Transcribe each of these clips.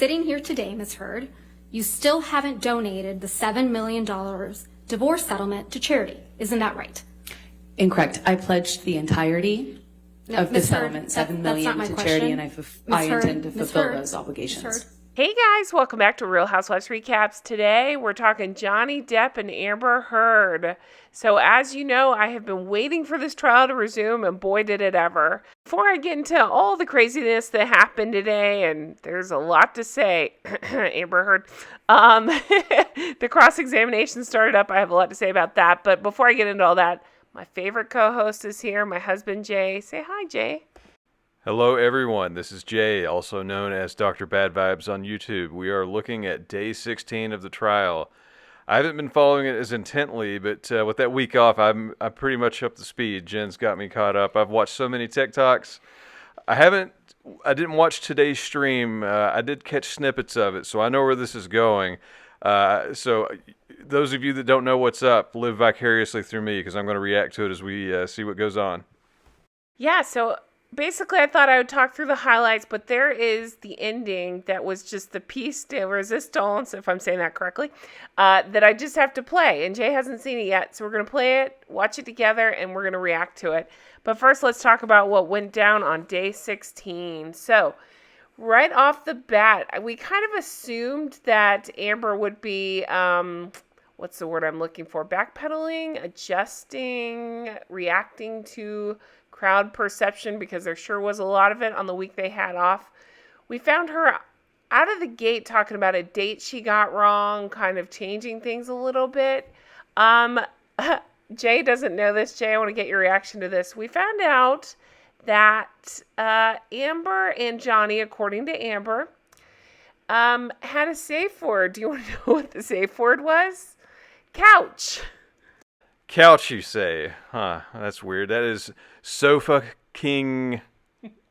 sitting here today, Ms. Heard, you still haven't donated the $7 million divorce settlement to charity. Isn't that right? Incorrect. I pledged the entirety of the settlement, $7 million to charity, and I intend to fulfill those obligations. Hey guys, welcome back to Real Housewives Recaps. Today we're talking Johnny Depp and Amber Heard. So as you know, I have been waiting for this trial to resume, and boy did it ever. Before I get into all the craziness that happened today, and there's a lot to say, Amber Heard, the cross-examination started up. I have a lot to say about that, but before I get into all that, my favorite co-host is here, my husband Jay. Say hi, Jay. Hello everyone, this is Jay, also known as Dr. Bad Vibes on YouTube. We are looking at day 16 of the trial. I haven't been following it as intently, but with that week off, I'm pretty much up to speed. Jen's got me caught up. I've watched so many TikToks. I didn't watch today's stream. I did catch snippets of it, so I know where this is going. So those of you that don't know what's up, live vicariously through me, because I'm going to react to it as we see what goes on. Yeah, so basically, I thought I would talk through the highlights, but there is the ending that was just the piece de resistance, if I'm saying that correctly, that I just have to play. And Jay hasn't seen it yet, so we're going to play it, watch it together, and we're going to react to it. But first, let's talk about what went down on day 16. So, right off the bat, we kind of assumed that Amber would be, what's the word I'm looking for? Backpedaling, adjusting, reacting to crowd perception, because there sure was a lot of it on the week they had off. We found her out of the gate talking about a date she got wrong, kind of changing things a little bit. Jay doesn't know this. Jay, I want to get your reaction to this. We found out that Amber and Johnny, according to Amber, had a safe word. Do you want to know what the safe word was? Couch. Couch, you say? Huh, that's weird. That is sofa king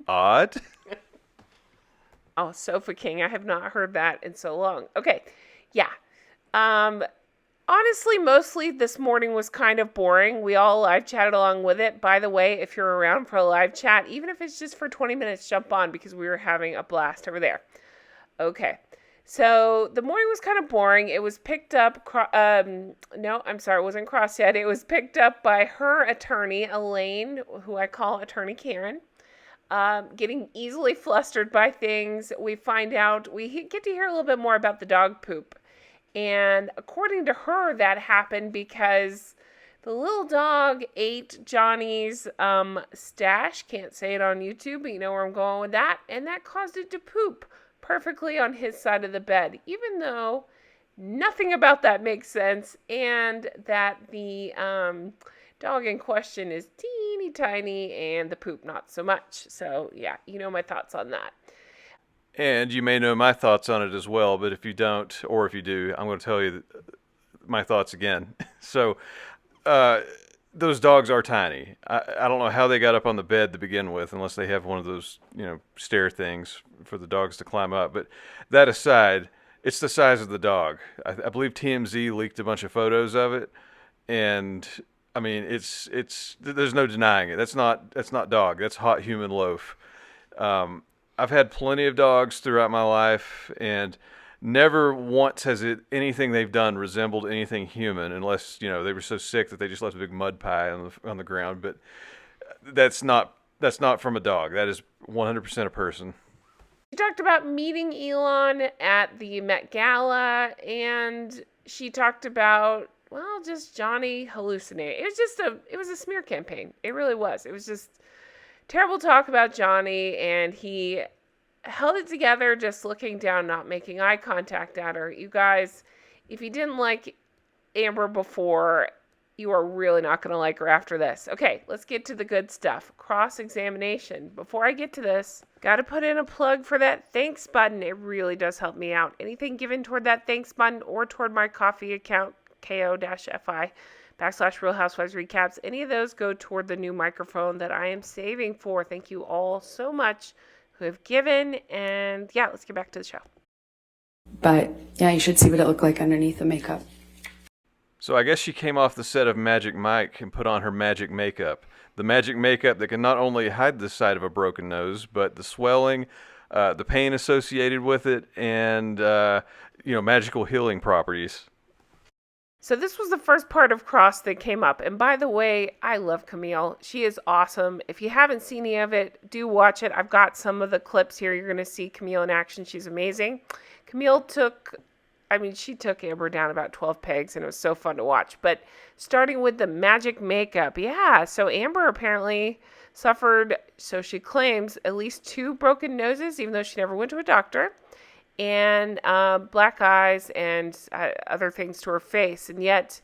odd. Oh, sofa king. I have not heard that in so long. Okay, yeah. Honestly, mostly this morning was kind of boring. We all live chatted along with it. By the way, if you're around for a live chat, even if it's just for 20 minutes, jump on, because we were having a blast over there. Okay. So the morning was kind of boring. It was picked up, it wasn't crossed yet. It was picked up by her attorney, Elaine, who I call Attorney Karen, getting easily flustered by things. We get to hear a little bit more about the dog poop. And according to her, that happened because the little dog ate Johnny's stash. Can't say it on YouTube, but you know where I'm going with that. And that caused it to poop perfectly on his side of the bed, even though nothing about that makes sense, and that the dog in question is teeny tiny and the poop not so much. So yeah, you know my thoughts on that. And you may know my thoughts on it as well, but if you don't, or if you do, I'm going to tell you my thoughts again. So those dogs are tiny. I don't know how they got up on the bed to begin with, unless they have one of those, stair things for the dogs to climb up. But that aside, it's the size of the dog. I believe TMZ leaked a bunch of photos of it, and I mean, it's there's no denying it. That's not dog. That's hot human loaf. I've had plenty of dogs throughout my life, and never once has anything they've done resembled anything human, unless they were so sick that they just left a big mud pie on the ground. But that's not from a dog. That is 100% a person. She talked about meeting Elon at the Met Gala, and she talked about just Johnny hallucinating. It was a smear campaign. It really was. It was just terrible talk about Johnny, and he held it together, just looking down, not making eye contact at her. You guys, if you didn't like Amber before, you are really not going to like her after this. Okay, let's get to the good stuff. Cross-examination. Before I get to this, got to put in a plug for that thanks button. It really does help me out. Anything given toward that thanks button or toward my coffee account, ko-fi/Real Housewives Recaps, any of those go toward the new microphone that I am saving for. Thank you all so much who have given, and yeah, let's get back to the show. But yeah, you should see what it looked like underneath the makeup. So I guess she came off the set of Magic Mike and put on her magic makeup. The magic makeup that can not only hide the side of a broken nose, but the swelling, the pain associated with it, and magical healing properties. So this was the first part of Cross that came up. And by the way, I love Camille. She is awesome. If you haven't seen any of it, do watch it. I've got some of the clips here. You're going to see Camille in action. She's amazing. Camille took Amber down about 12 pegs, and it was so fun to watch. But starting with the magic makeup. Yeah, so Amber apparently suffered, so she claims, at least 2 broken noses, even though she never went to a doctor, and black eyes and other things to her face. And yet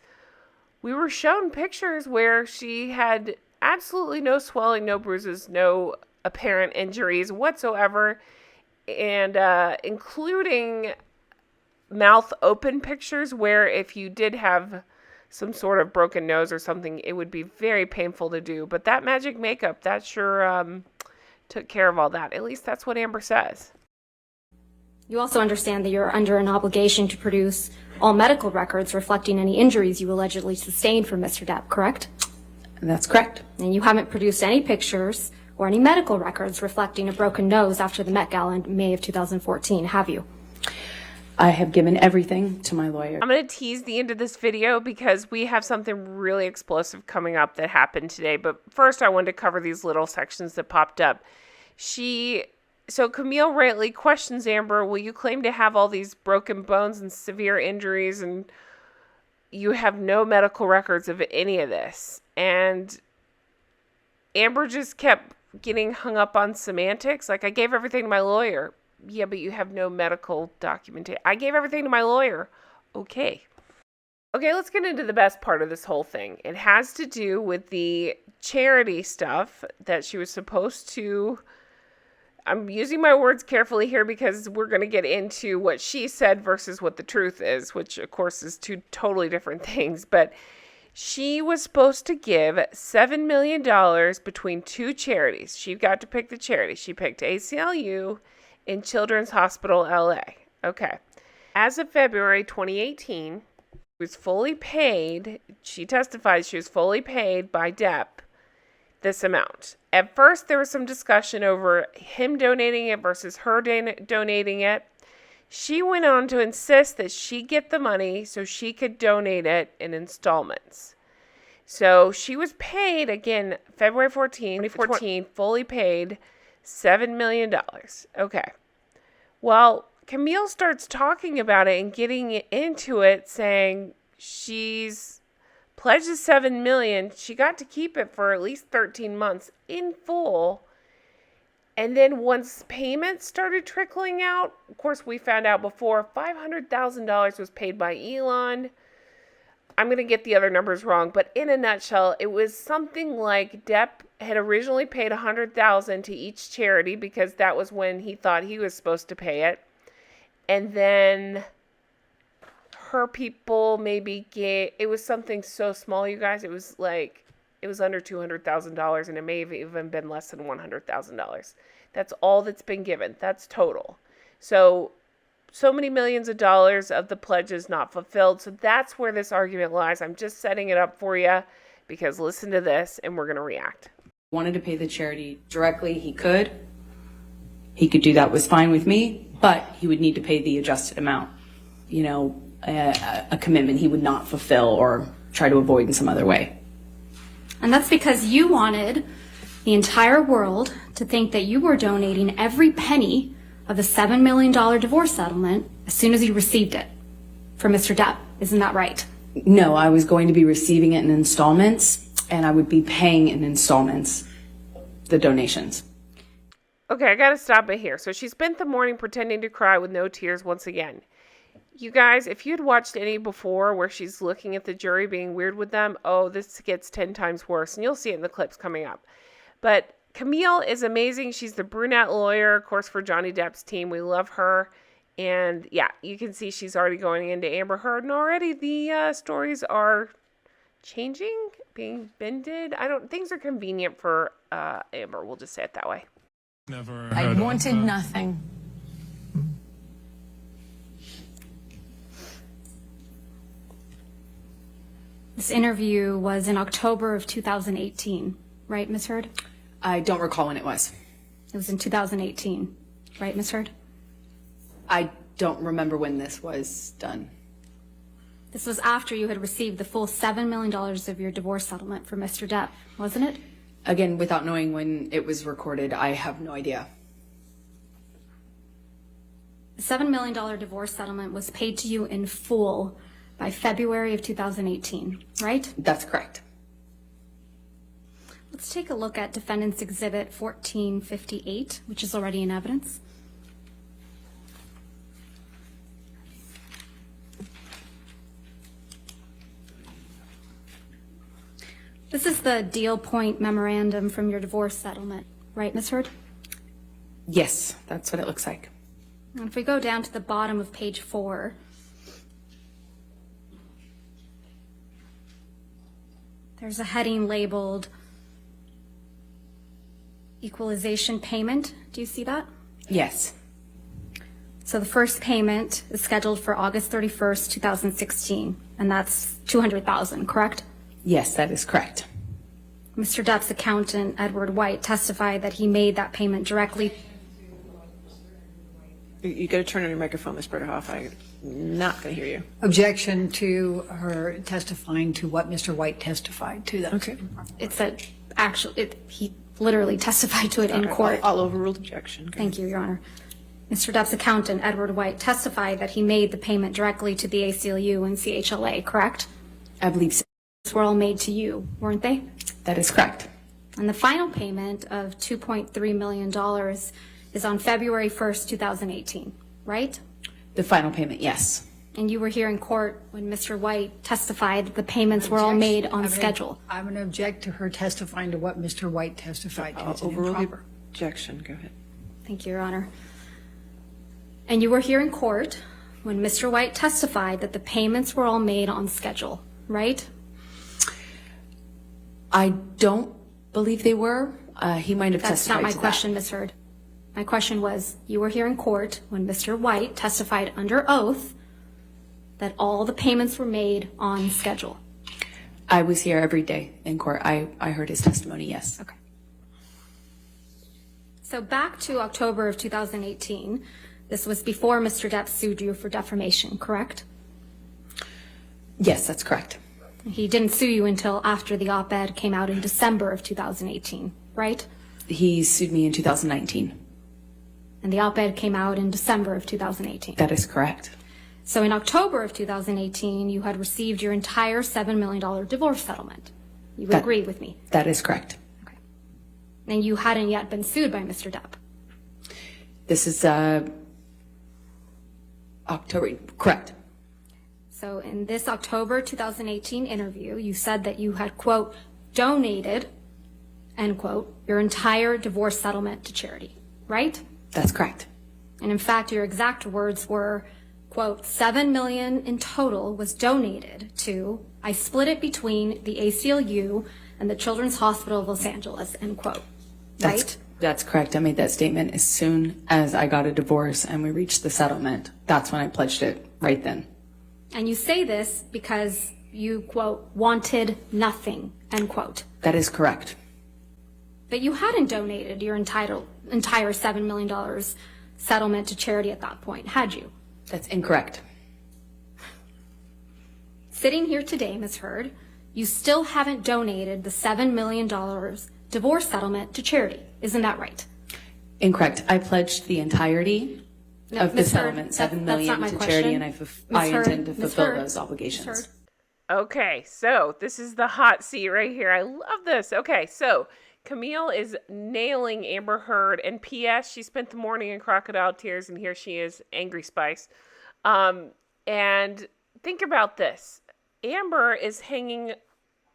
we were shown pictures where she had absolutely no swelling, no bruises, no apparent injuries whatsoever, and including mouth open pictures where if you did have some sort of broken nose or something, it would be very painful to do. But that magic makeup, that sure took care of all that. At least that's what Amber says. You also understand that you're under an obligation to produce all medical records reflecting any injuries you allegedly sustained from Mr. Depp, correct? That's correct. And you haven't produced any pictures or any medical records reflecting a broken nose after the Met Gala in May of 2014, have you? I have given everything to my lawyer. I'm going to tease the end of this video because we have something really explosive coming up that happened today. But first, I wanted to cover these little sections that popped up. So Camille rightly questions Amber, will you claim to have all these broken bones and severe injuries and you have no medical records of any of this? And Amber just kept getting hung up on semantics. Like, I gave everything to my lawyer. Yeah, but you have no medical documentation. I gave everything to my lawyer. Okay, let's get into the best part of this whole thing. It has to do with the charity stuff that she was supposed to... I'm using my words carefully here because we're going to get into what she said versus what the truth is, which of course is 2 totally different things. But she was supposed to give $7 million between 2 charities. She got to pick the charity. She picked ACLU and Children's Hospital LA. Okay. As of February 2018, she was fully paid. She testified she was fully paid by Depp this amount. At first, there was some discussion over him donating it versus her donating it. She went on to insist that she get the money so she could donate it in installments. So she was paid, again, February 14, 2014, fully paid $7 million. Okay. Well, Camille starts talking about it and getting into it, saying she's pledged $7 million. She got to keep it for at least 13 months in full. And then once payments started trickling out, of course, we found out before $500,000 was paid by Elon. I'm going to get the other numbers wrong, but in a nutshell, it was something like Depp had originally paid $100,000 to each charity because that was when he thought he was supposed to pay it. And then her people maybe it was something so small, you guys. It was under $200,000, and it may have even been less than $100,000. That's all that's been given. That's total. So many millions of dollars of the pledges not fulfilled. So that's where this argument lies. I'm just setting it up for you because listen to this and we're going to react. Wanted to pay the charity directly. He could do that, was fine with me, but he would need to pay the adjusted amount. A commitment he would not fulfill or try to avoid in some other way. And that's because you wanted the entire world to think that you were donating every penny of the $7 million divorce settlement as soon as you received it from Mr. Depp. Isn't that right? No, I was going to be receiving it in installments, and I would be paying in installments the donations. Okay, I got to stop it here. So she spent the morning pretending to cry with no tears once again. You guys, if you'd watched any before where she's looking at the jury being weird with them, this gets 10 times worse. And you'll see it in the clips coming up. But Camille is amazing. She's the brunette lawyer, of course, for Johnny Depp's team. We love her. And yeah, you can see she's already going into Amber Heard. And already the stories are changing, being bended. Things are convenient for Amber. We'll just say it that way. I wanted nothing. This interview was in October of 2018, right, Ms. Heard? I don't recall when it was. It was in 2018. Right, Ms. Heard? I don't remember when this was done. This was after you had received the full $7 million of your divorce settlement from Mr. Depp, wasn't it? Again, without knowing when it was recorded, I have no idea. The $7 million divorce settlement was paid to you in full by February of 2018, right? That's correct. Let's take a look at Defendant's Exhibit 1458, which is already in evidence. This is the deal point memorandum from your divorce settlement, right, Ms. Heard? Yes, that's what it looks like. And if we go down to the bottom of page 4, there's a heading labeled equalization payment. Do you see that? Yes. So the first payment is scheduled for August 31st, 2016, and that's $200,000, correct? Yes, that is correct. Mr. Depp's accountant, Edward White, testified that he made that payment directly. You got to turn on your microphone, Ms. Berderhoff. I'm not going to hear you. Objection to her testifying to what Mr. White testified to. Okay. It's a he literally testified to it in court. I'll overrule objection. Okay. Thank you, Your Honor. Mr. Depp's accountant, Edward White, testified that he made the payment directly to the ACLU and CHLA, correct? I believe so. These were all made to you, weren't they? That is correct. And the final payment of $2.3 million is on February 1st, 2018, right? The final payment, yes. And you were here in court when Mr. White testified that the payments were all made on schedule. I'm going to object to her testifying to what Mr. White testified to. I'll It's overrule the improper. objection. Go ahead. Thank you, Your Honor. And you were here in court when Mr. White testified that the payments were all made on schedule, right? I don't believe they were. He might have That's testified not my to question, Ms. Heard. My question was, you were here in court when Mr. White testified under oath that all the payments were made on schedule. that. I was here every day in court. I heard his testimony, yes. Okay. So back to October of 2018, this was before Mr. Depp sued you for defamation, correct? Yes, that's correct. He didn't sue you until after the op-ed came out in December of 2018, right? He sued me in 2019. And the op-ed came out in December of 2018. That is correct. So in October of 2018, you had received your entire $7 million divorce settlement. You would agree with me? That is correct. Okay. And you hadn't yet been sued by Mr. Depp. This is October, correct. So in this October 2018 interview, you said that you had, quote, donated, end quote, your entire divorce settlement to charity, right? That's correct. And in fact, your exact words were, quote, $7 million in total was donated to, I split it between the ACLU and the Children's Hospital of Los Angeles, end quote, right? That's correct. I made that statement as soon as I got a divorce and we reached the settlement. That's when I pledged it, right then. And you say this because you, quote, wanted nothing, end quote. That is correct. But you hadn't donated your entire $7 million settlement to charity at that point, had you? That's incorrect. Sitting here today, Ms. Heard, you still haven't donated the $7 million divorce settlement to charity. Isn't that right? Incorrect. I pledged the entirety of the Ms. Heard, settlement, $7 that's million not my to question. charity, and I Ms. Heard, intend to Ms. fulfill Heard, those Ms. obligations. Heard. Okay, so this is the hot seat right here. I love this. Okay, so Camille is nailing Amber Heard, and P.S. she spent the morning in crocodile tears, and here she is, angry spice. And think about this. Amber is hanging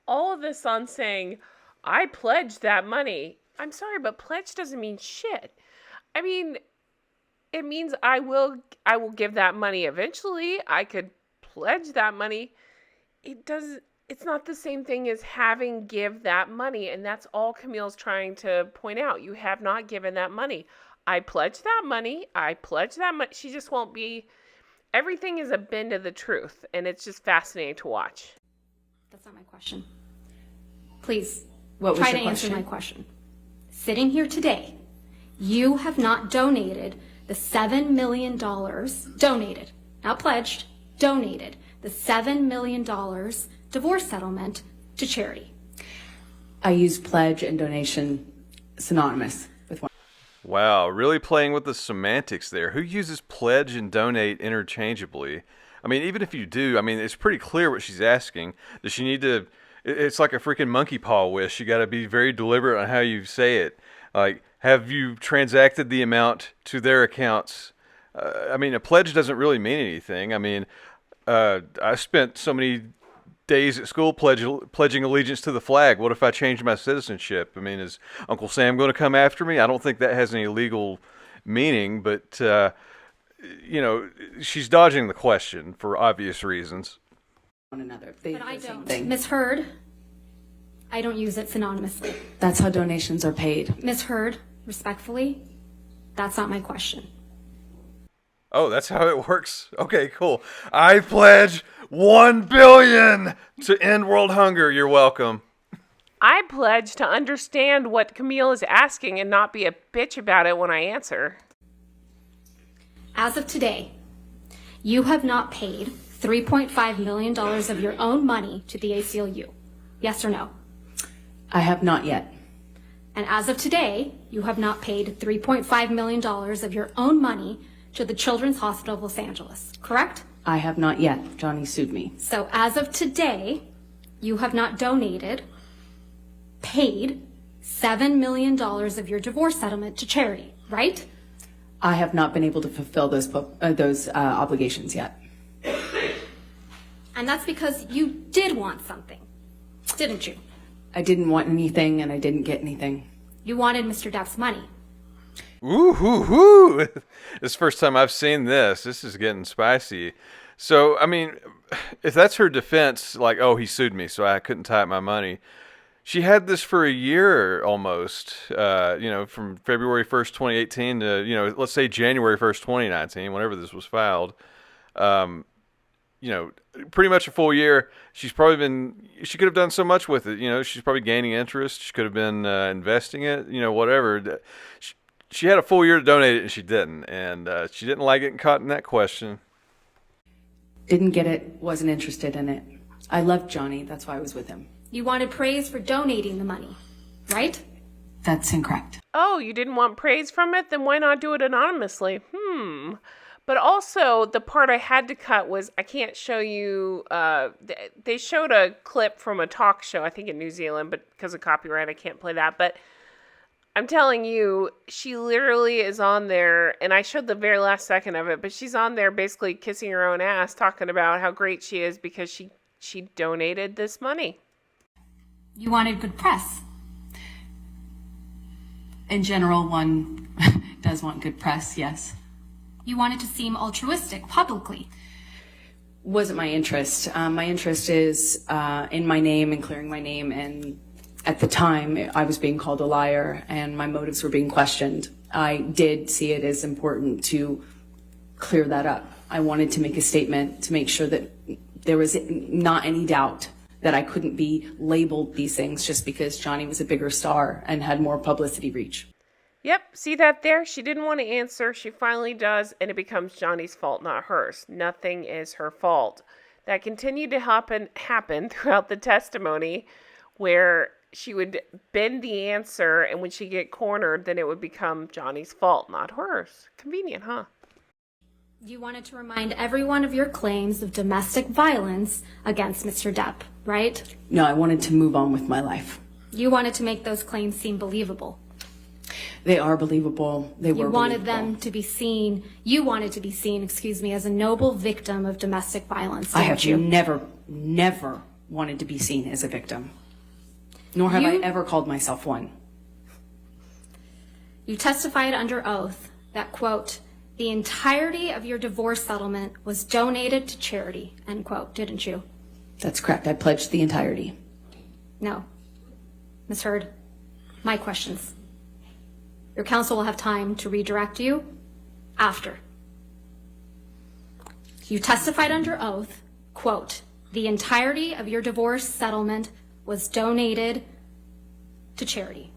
all of this on saying, I pledged that money. I'm sorry, but pledge doesn't mean shit. I mean, it means I will give that money eventually. I could pledge that money. It's not the same thing as having give that money. And that's all Camille's trying to point out. You have not given that money. I pledged that money. I pledged that money. She just won't be. Everything is a bend of the truth. And it's just fascinating to watch. That's not my question. Please, What was try your to answer question? my question. Sitting here today, you have not donated the $7 million donated, not pledged, donated the $7 million divorce settlement to charity? I use pledge and donation synonymous with one. Wow, really playing with the semantics there. Who uses pledge and donate interchangeably? I mean, even if you do, I mean, it's pretty clear what she's asking. Does she need to, it's like a freaking monkey paw wish. You got to be very deliberate on how you say it. Like, have you transacted the amount to their accounts? I mean, a pledge doesn't really mean anything. I mean, I spent so many days at school pledging allegiance to the flag. What if I change my citizenship? I mean, is Uncle Sam going to come after me? I don't think that has any legal meaning, but, you know, she's dodging the question for obvious reasons. One another. But I don't. Ms. Heard, I don't use it synonymously. That's how donations are paid. Ms. Heard, respectfully, that's not my question. Oh, that's how it works? Okay, cool. I pledge $1 billion to end world hunger. You're welcome. I pledge to understand what Camille is asking and not be a bitch about it when I answer. As of today, you have not paid $3.5 million of your own money to the ACLU. Yes or no? I have not yet. And as of today, you have not paid $3.5 million of your own money to the Children's Hospital of Los Angeles, correct? I have not yet. Johnny sued me. So as of today, you have not donated, paid $7 million of your divorce settlement to charity, right? I have not been able to fulfill those obligations yet. And that's because you did want something, didn't you? I didn't want anything, and I didn't get anything. You wanted Mr. Depp's money. Ooh, hoo, hoo. This is the first time I've seen this. This is getting spicy. So, I mean, if that's her defense, like, oh, he sued me, so I couldn't tie up my money. She had this for a year almost, you know, from February 1st, 2018 to, you know, let's say January 1st, 2019, whenever this was filed. You know, pretty much a full year. She's probably been, she could have done so much with it. You know, she's probably gaining interest. She could have been investing it, you know, whatever. She had a full year to donate it and she didn't. And she didn't like getting caught in that question. Didn't get it, wasn't interested in it. I loved Johnny, that's why I was with him. You wanted praise for donating the money, right? That's incorrect. Oh, you didn't want praise from it? Then why not do it anonymously? But also, the part I had to cut was, I can't show you, they showed a clip from a talk show, I think in New Zealand, but because of copyright, I can't play that. But I'm telling you, she literally is on there, and I showed the very last second of it, but she's on there basically kissing her own ass, talking about how great she is because she donated this money. You wanted good press. In general, one does want good press, yes. You wanted to seem altruistic publicly. Wasn't my interest. My interest is in my name and clearing my name, and at the time I was being called a liar and my motives were being questioned. I did see it as important to clear that up. I wanted to make a statement to make sure that there was not any doubt that I couldn't be labeled these things just because Johnny was a bigger star and had more publicity reach. Yep, see that there? She didn't want to answer. She finally does, and it becomes Johnny's fault, not hers. Nothing is her fault. That continued to happen throughout the testimony, where she would bend the answer, and when she get cornered, then it would become Johnny's fault, not hers. Convenient, huh? You wanted to remind everyone of your claims of domestic violence against Mr. Depp, right? No, I wanted to move on with my life. You wanted to make those claims seem believable. They are believable. They were You wanted believable. them to be seen, you wanted to be seen, as a noble victim of domestic violence, I didn't have you? never wanted to be seen as a victim. Nor have I ever called myself one. You testified under oath that, quote, the entirety of your divorce settlement was donated to charity, end quote, didn't you? That's correct. I pledged the entirety. No. Ms. Heard, my questions. Your counsel will have time to redirect you after. You testified under oath, quote, the entirety of your divorce settlement was donated to charity,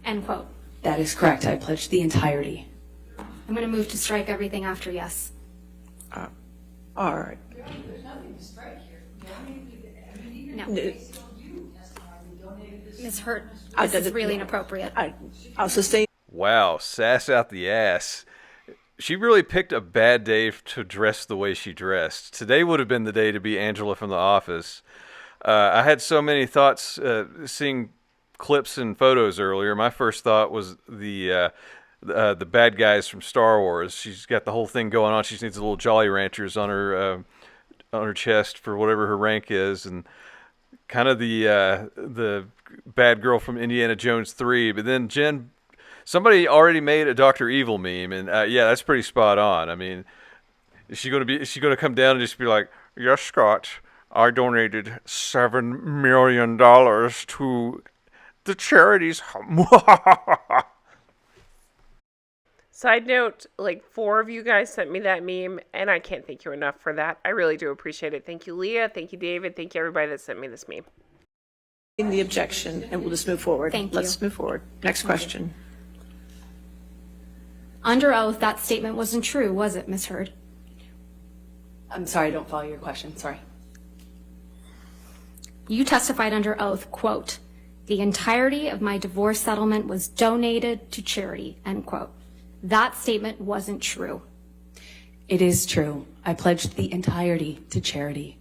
end quote. That is correct. I pledged the entirety. I'm going to move to strike everything after yes. All right. No. Ms. Heard, this is really inappropriate. I'll sustain. Wow, sass out the ass. She really picked a bad day to dress the way she dressed. Today would have been the day to be Angela from The Office. I had so many thoughts seeing clips and photos earlier. My first thought was the bad guys from Star Wars. She's got the whole thing going on. She needs a little Jolly Ranchers on her chest for whatever her rank is, and kind of the bad girl from Indiana Jones 3. But then Jen, somebody already made a Dr. Evil meme, and yeah, that's pretty spot on. I mean, is she going to come down and just be like, "Yes, Scott, I donated $7 million to the charities." Side note, like 4 of you guys sent me that meme, and I can't thank you enough for that. I really do appreciate it. Thank you, Leah. Thank you, David. Thank you, everybody that sent me this meme. In the objection, and we'll just move forward. Thank you. Let's move forward. Next question. Under oath, that statement wasn't true, was it, Ms. Heard? I'm sorry, I don't follow your question. Sorry. You testified under oath, quote, "The entirety of my divorce settlement was donated to charity," end quote. That statement wasn't true. It is true. I pledged the entirety to charity.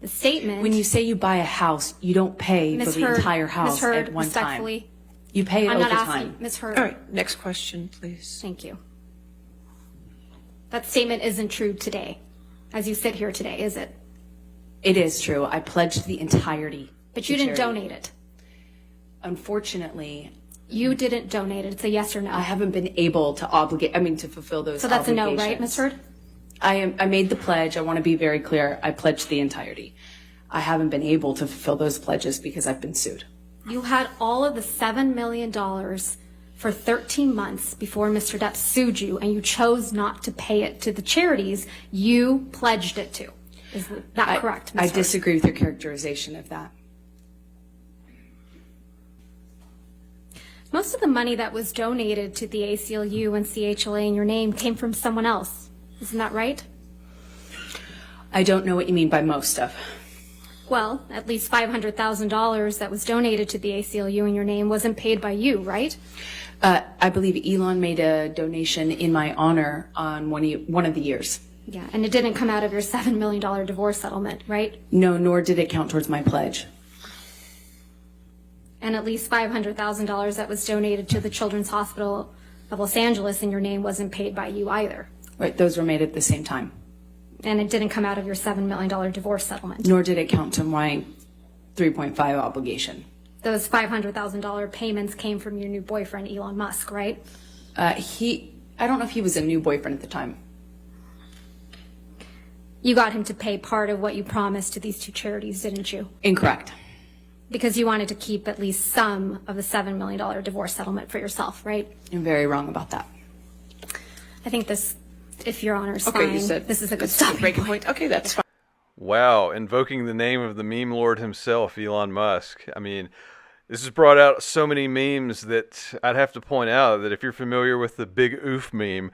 The statement... When you say you buy a house, you don't pay Ms. for the Heard, entire house Ms. Heard, at one time. respectfully, You pay it I'm over not asking, time. Ms. Heard. All right. Next question, please. Thank you. That statement isn't true today, as you sit here today, is it? It is true. I pledged the entirety. But you to didn't charity. donate it. Unfortunately, You didn't donate it. It's a yes or no. I haven't been able to to fulfill those So that's a no, right, obligations. Ms. Heard? I made the pledge. I want to be very clear. I pledged the entirety. I haven't been able to fulfill those pledges because I've been sued. You had all of the $7 million for 13 months before Mr. Depp sued you, and you chose not to pay it to the charities you pledged it to. Is that correct, Ms. I Heard? disagree with your characterization of that. Most of the money that was donated to the ACLU and CHLA in your name came from someone else. Isn't that right? I don't know what you mean by most of. Well, at least $500,000 that was donated to the ACLU in your name wasn't paid by you, right? I believe Elon made a donation in my honor on one of the years. Yeah, and it didn't come out of your $7 million divorce settlement, right? No, nor did it count towards my pledge. And at least $500,000 that was donated to the Children's Hospital of Los Angeles in your name wasn't paid by you either. Right, those were made at the same time. And it didn't come out of your $7 million divorce settlement. Nor did it count to my 3.5 obligation. Those $500,000 payments came from your new boyfriend, Elon Musk, right? I don't know if he was a new boyfriend at the time. You got him to pay part of what you promised to these two charities, didn't you? Incorrect. Because you wanted to keep at least some of the $7 million divorce settlement for yourself, right? You're very wrong about that. I think this, if Your Honor is Okay, fine, you said this is a good it's stopping breaking point. point. Okay, that's fine. Wow, invoking the name of the meme lord himself, Elon Musk. I mean, this has brought out so many memes that I'd have to point out that if you're familiar with the big oof meme,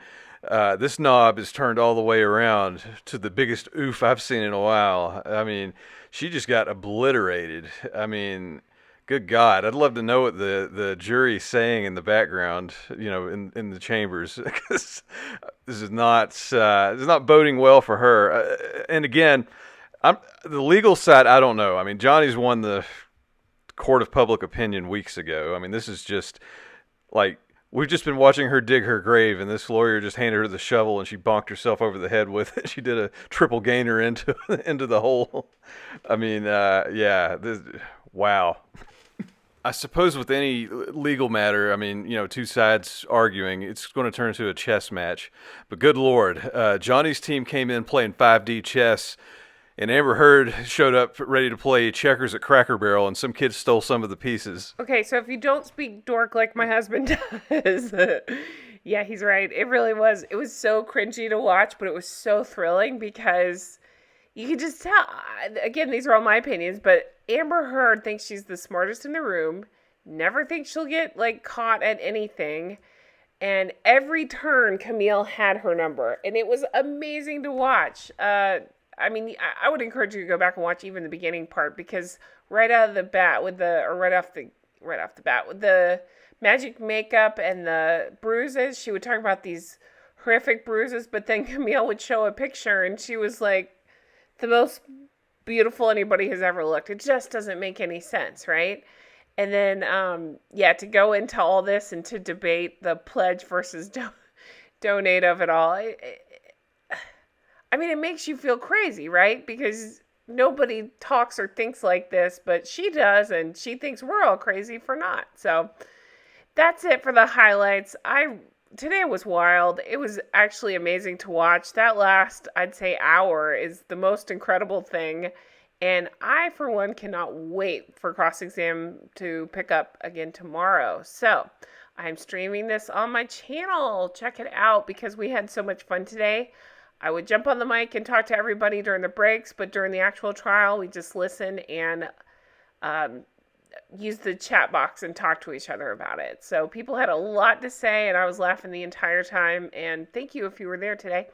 this knob is turned all the way around to the biggest oof I've seen in a while. I mean, she just got obliterated. I mean, good God, I'd love to know what the jury's saying in the background, in the chambers, because this is not boding well for her. And again, the legal side, I don't know. I mean, Johnny's won the court of public opinion weeks ago. I mean, this is just like, we've just been watching her dig her grave, and this lawyer just handed her the shovel, and she bonked herself over the head with it. She did a triple gainer into the hole. I mean, wow. I suppose with any legal matter, I mean, two sides arguing, it's going to turn into a chess match. But good Lord, Johnny's team came in playing 5D chess, and Amber Heard showed up ready to play checkers at Cracker Barrel, and some kids stole some of the pieces. Okay, so if you don't speak dork like my husband does, yeah, he's right. It really was. It was so cringy to watch, but it was so thrilling because you could just tell. Again, these are all my opinions, but Amber Heard thinks she's the smartest in the room, never thinks she'll get, caught at anything. And every turn, Camille had her number, and it was amazing to watch. I would encourage you to go back and watch even the beginning part, because right off the bat with the magic makeup and the bruises, she would talk about these horrific bruises, but then Camille would show a picture, and she was like the most beautiful anybody has ever looked. It just doesn't make any sense, right? And then, to go into all this and to debate the pledge versus donate of it all, it makes you feel crazy, right? Because nobody talks or thinks like this, but she does, and she thinks we're all crazy for not. So that's it for the highlights. Today was wild. It was actually amazing to watch. That last, I'd say, hour is the most incredible thing. And I, for one, cannot wait for Cross-Exam to pick up again tomorrow. So I'm streaming this on my channel. Check it out because we had so much fun today. I would jump on the mic and talk to everybody during the breaks, but during the actual trial, we just listen and use the chat box and talk to each other about it. So people had a lot to say, and I was laughing the entire time. And thank you if you were there today.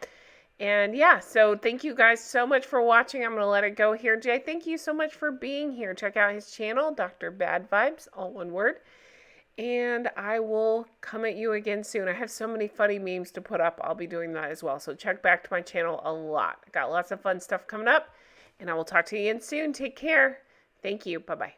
And so thank you guys so much for watching. I'm going to let it go here. Jay, thank you so much for being here. Check out his channel, Dr. Bad Vibes, all one word. And I will come at you again soon. I have so many funny memes to put up. I'll be doing that as well. So check back to my channel a lot. I got lots of fun stuff coming up. And I will talk to you again soon. Take care. Thank you. Bye-bye.